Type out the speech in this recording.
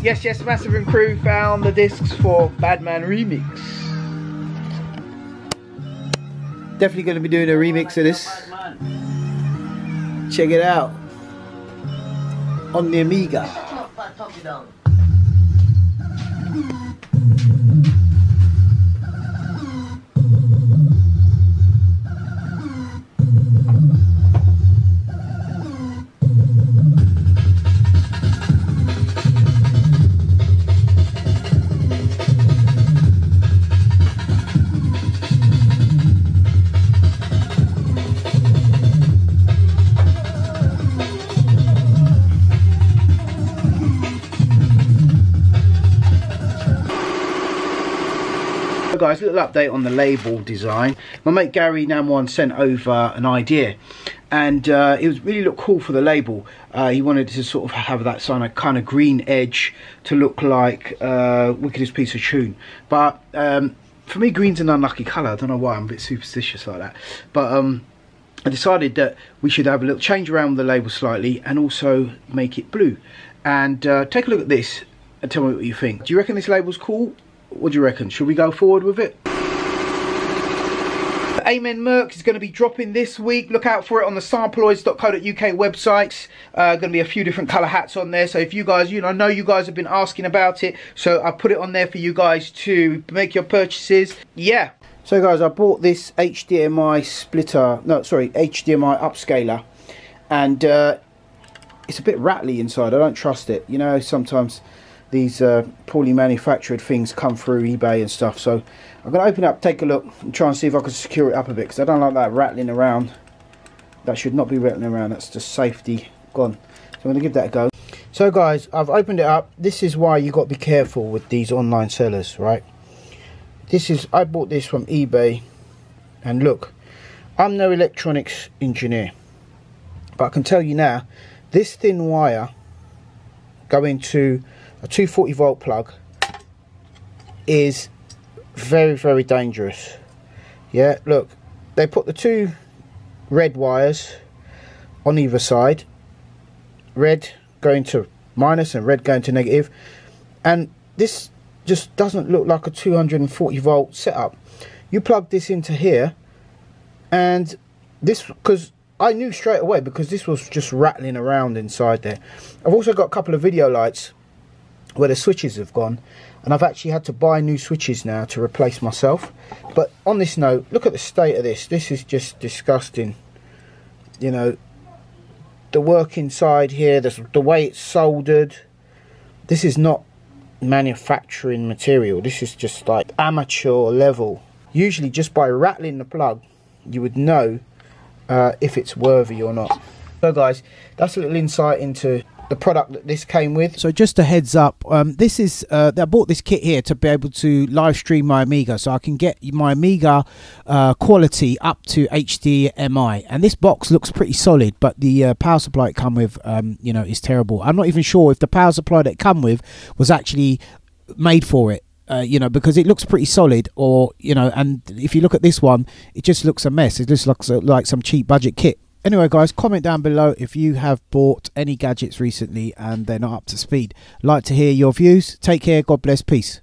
Yes, Massive and crew found the discs for Badman Remix. Definitely going to be doing a remix of this. Check it out on the Amiga. Guys, little update on the label design. My mate Gary Nam1 sent over an idea, and it was really looked cool for the label. He wanted to sort of have that kind of green edge to look like Wickedest Piece of Tune. But for me, green's an unlucky colour. I don't know why, I'm a bit superstitious like that. But I decided that we should have a little change around the label slightly and also make it blue. And take a look at this and tell me what you think. Do you reckon this label's cool? What do you reckon? Should we go forward with it? Amen Merc is going to be dropping this week. Look out for it on the samploids.co.uk website. Going to be a few different colour hats on there. So if you guys, I know you guys have been asking about it. So I put it on there for you guys to make your purchases. Yeah. So guys, I bought this HDMI upscaler. And it's a bit rattly inside. I don't trust it. You know, sometimes these poorly manufactured things come through eBay and stuff. So I'm going to open it up, take a look, and try and see if I can secure it up a bit, because I don't like that rattling around. That should not be rattling around. That's just safety gone. So I'm going to give that a go. So guys, I've opened it up. This is why you got to be careful with these online sellers, right? I bought this from eBay, and look, I'm no electronics engineer, but I can tell you now, this thin wire going to a 240 volt plug is very, very dangerous. Yeah, look, they put the two red wires on either side, red going to minus and red going to negative, and this just doesn't look like a 240 volt setup. You plug this into here, and this, because I knew straight away, because this was just rattling around inside there. I've also got a couple of video lights where the switches have gone, and I've actually had to buy new switches now to replace myself. But on this note, look at the state of this. This is just disgusting. You know, the work inside here, the way it's soldered, this is not manufacturing material. This is just like amateur level. Usually just by rattling the plug you would know if it's worthy or not. So guys, that's a little insight into the product that this came with. So just a heads up, this is I bought this kit here to be able to live stream my Amiga, so I can get my Amiga quality up to HDMI. And this box looks pretty solid, but the power supply it come with, you know, is terrible. I'm not even sure if the power supply that it come with was actually made for it. You know, because it looks pretty solid, or you know, and if you look at this one, it just looks a mess. It just looks like some cheap budget kit. Anyway guys, comment down below if you have bought any gadgets recently and they're not up to speed. Like to hear your views. Take care, God bless, peace.